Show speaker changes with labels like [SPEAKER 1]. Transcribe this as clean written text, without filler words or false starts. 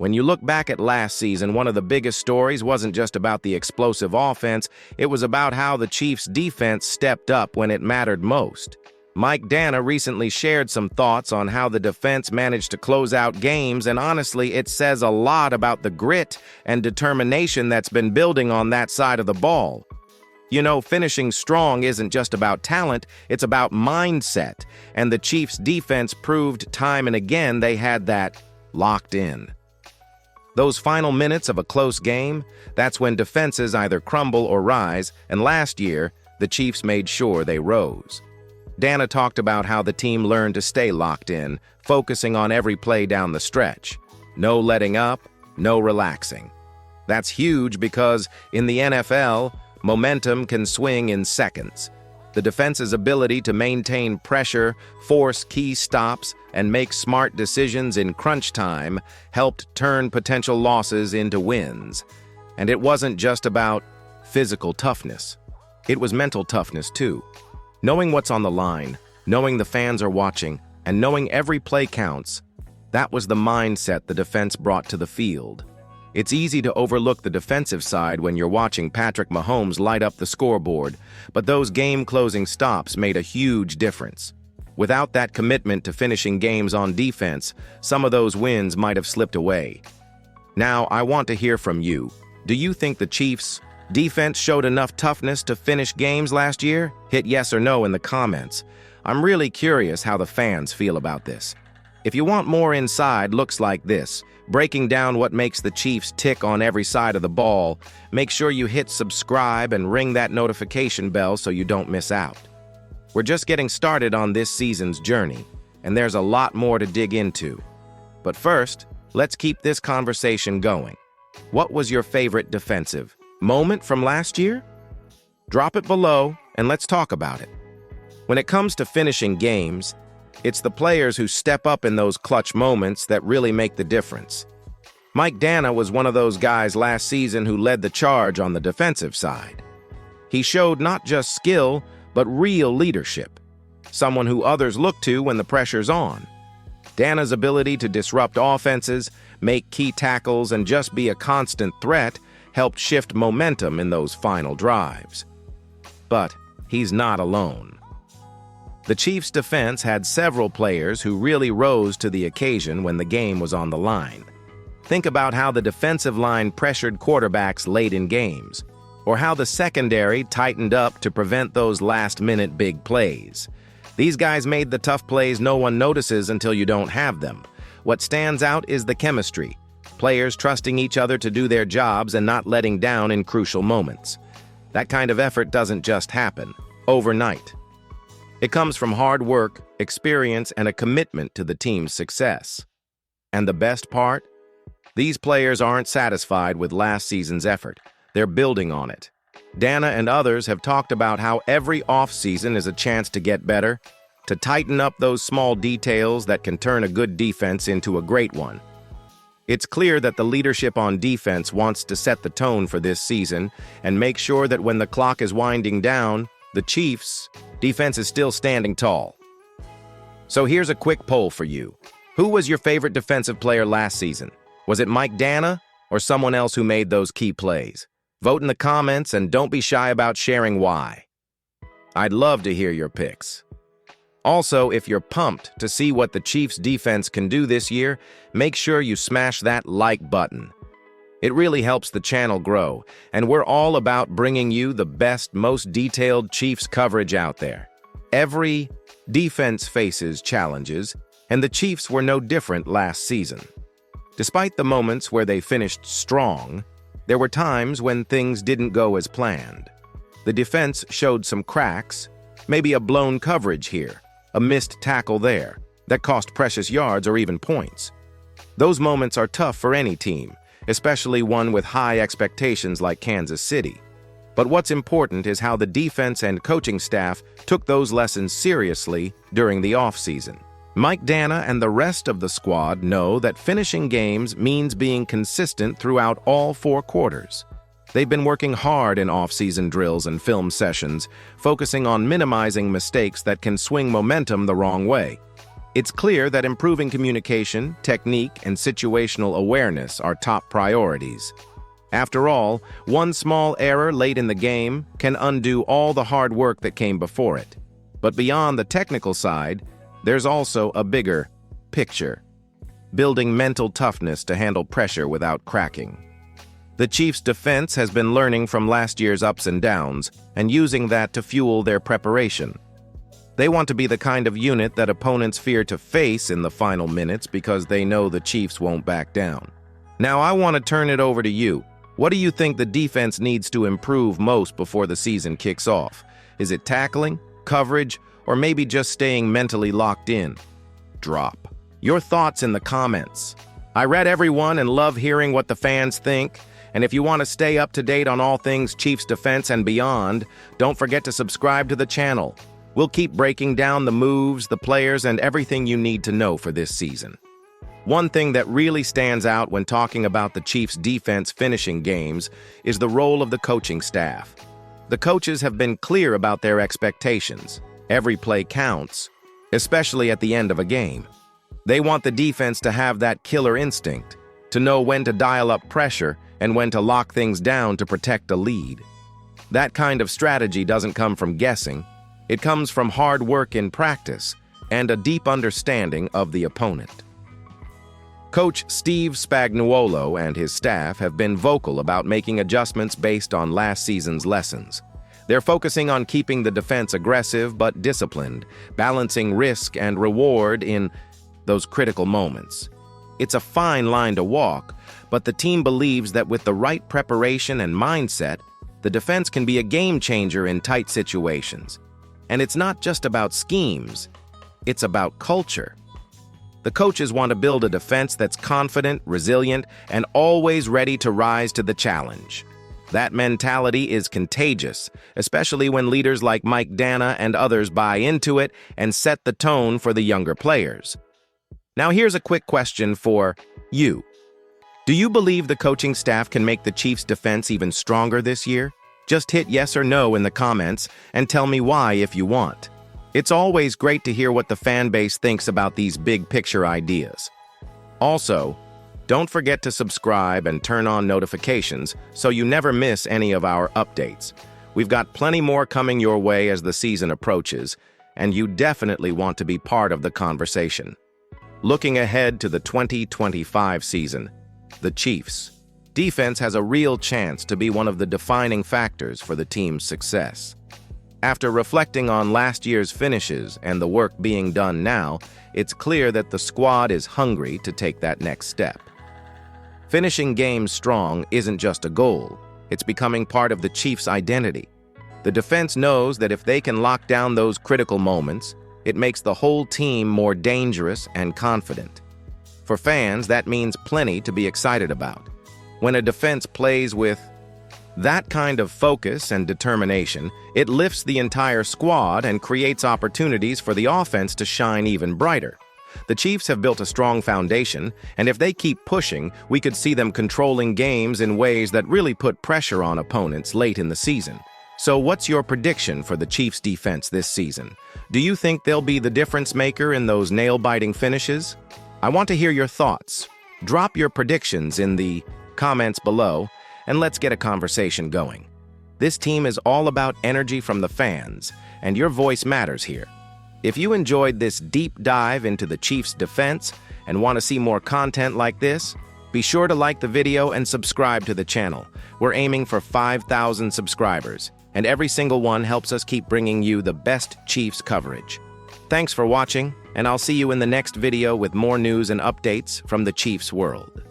[SPEAKER 1] When you look back at last season, one of the biggest stories wasn't just about the explosive offense, it was about how the Chiefs' defense stepped up when it mattered most. Mike Danna recently shared some thoughts on how the defense managed to close out games, and honestly, it says a lot about the grit and determination that's been building on that side of the ball. You know, finishing strong isn't just about talent, it's about mindset, and the Chiefs' defense proved time and again they had that locked in. Those final minutes of a close game, that's when defenses either crumble or rise, and last year, the Chiefs made sure they rose. Danna talked about how the team learned to stay locked in, focusing on every play down the stretch. No letting up, no relaxing. That's huge because, in the NFL, momentum can swing in seconds. The defense's ability to maintain pressure, force key stops, and make smart decisions in crunch time helped turn potential losses into wins. And it wasn't just about physical toughness. It was mental toughness, too. Knowing what's on the line, knowing the fans are watching, and knowing every play counts, that was the mindset the defense brought to the field. It's easy to overlook the defensive side when you're watching Patrick Mahomes light up the scoreboard, but those game-closing stops made a huge difference. Without that commitment to finishing games on defense, some of those wins might have slipped away. Now, I want to hear from you. Do you think the Chiefs' defense showed enough toughness to finish games last year? Hit yes or no in the comments. I'm really curious how the fans feel about this. If you want more inside looks like this, breaking down what makes the Chiefs tick on every side of the ball, make sure you hit subscribe and ring that notification bell so you don't miss out. We're just getting started on this season's journey, and there's a lot more to dig into. But first, let's keep this conversation going. What was your favorite defensive moment from last year? Drop it below, and let's talk about it. When it comes to finishing games, it's the players who step up in those clutch moments that really make the difference. Mike Danna was one of those guys last season who led the charge on the defensive side. He showed not just skill, but real leadership, someone who others look to when the pressure's on. Danna's ability to disrupt offenses, make key tackles, and just be a constant threat helped shift momentum in those final drives. But he's not alone. The Chiefs' defense had several players who really rose to the occasion when the game was on the line. Think about how the defensive line pressured quarterbacks late in games, or how the secondary tightened up to prevent those last-minute big plays. These guys made the tough plays no one notices until you don't have them. What stands out is the chemistry, players trusting each other to do their jobs and not letting down in crucial moments. That kind of effort doesn't just happen overnight. It comes from hard work, experience, and a commitment to the team's success. And the best part? These players aren't satisfied with last season's effort. They're building on it. Danna and others have talked about how every offseason is a chance to get better, to tighten up those small details that can turn a good defense into a great one. It's clear that the leadership on defense wants to set the tone for this season and make sure that when the clock is winding down, the Chiefs' defense is still standing tall. So here's a quick poll for you. Who was your favorite defensive player last season? Was it Mike Danna or someone else who made those key plays? Vote in the comments and don't be shy about sharing why. I'd love to hear your picks. Also, if you're pumped to see what the Chiefs' defense can do this year, make sure you smash that like button. It really helps the channel grow, and we're all about bringing you the best, most detailed Chiefs coverage out there. Every defense faces challenges, and the Chiefs were no different last season. Despite the moments where they finished strong, there were times when things didn't go as planned. The defense showed some cracks, maybe a blown coverage here, a missed tackle there, that cost precious yards or even points. Those moments are tough for any team, especially one with high expectations like Kansas City. But what's important is how the defense and coaching staff took those lessons seriously during the offseason. Mike Danna and the rest of the squad know that finishing games means being consistent throughout all 4 quarters. They've been working hard in off-season drills and film sessions, focusing on minimizing mistakes that can swing momentum the wrong way. It's clear that improving communication, technique, and situational awareness are top priorities. After all, one small error late in the game can undo all the hard work that came before it. But beyond the technical side, there's also a bigger picture: building mental toughness to handle pressure without cracking. The Chiefs' defense has been learning from last year's ups and downs and using that to fuel their preparation. They want to be the kind of unit that opponents fear to face in the final minutes because they know the Chiefs won't back down. Now I want to turn it over to you. What do you think the defense needs to improve most before the season kicks off? Is it tackling, coverage, or maybe just staying mentally locked in? Drop your thoughts in the comments. I read everyone and love hearing what the fans think. And if you want to stay up to date on all things Chiefs defense and beyond, don't forget to subscribe to the channel. We'll keep breaking down the moves, the players, and everything you need to know for this season. One thing that really stands out when talking about the Chiefs' defense finishing games is the role of the coaching staff. The coaches have been clear about their expectations. Every play counts, especially at the end of a game. They want the defense to have that killer instinct, to know when to dial up pressure and when to lock things down to protect a lead. That kind of strategy doesn't come from guessing. It comes from hard work in practice and a deep understanding of the opponent. Coach Steve Spagnuolo and his staff have been vocal about making adjustments based on last season's lessons. They're focusing on keeping the defense aggressive but disciplined, balancing risk and reward in those critical moments. It's a fine line to walk, but the team believes that with the right preparation and mindset, the defense can be a game changer in tight situations. And it's not just about schemes, it's about culture. The coaches want to build a defense that's confident, resilient, and always ready to rise to the challenge. That mentality is contagious, especially when leaders like Mike Danna and others buy into it and set the tone for the younger players. Now here's a quick question for you. Do you believe the coaching staff can make the Chiefs' defense even stronger this year? Just hit yes or no in the comments and tell me why if you want. It's always great to hear what the fan base thinks about these big picture ideas. Also, don't forget to subscribe and turn on notifications so you never miss any of our updates. We've got plenty more coming your way as the season approaches, and you definitely want to be part of the conversation. Looking ahead to the 2025 season, the Chiefs' defense has a real chance to be one of the defining factors for the team's success. After reflecting on last year's finishes and the work being done now, it's clear that the squad is hungry to take that next step. Finishing games strong isn't just a goal, it's becoming part of the Chiefs' identity. The defense knows that if they can lock down those critical moments, it makes the whole team more dangerous and confident. For fans, that means plenty to be excited about. When a defense plays with that kind of focus and determination, it lifts the entire squad and creates opportunities for the offense to shine even brighter. The Chiefs have built a strong foundation, and if they keep pushing, we could see them controlling games in ways that really put pressure on opponents late in the season. So what's your prediction for the Chiefs' defense this season? Do you think they'll be the difference maker in those nail-biting finishes? I want to hear your thoughts. Drop your predictions in the comments below, and let's get a conversation going. This team is all about energy from the fans, and your voice matters here. If you enjoyed this deep dive into the Chiefs' defense and want to see more content like this, be sure to like the video and subscribe to the channel. We're aiming for 5,000 subscribers, and every single one helps us keep bringing you the best Chiefs coverage. Thanks for watching, and I'll see you in the next video with more news and updates from the Chiefs world.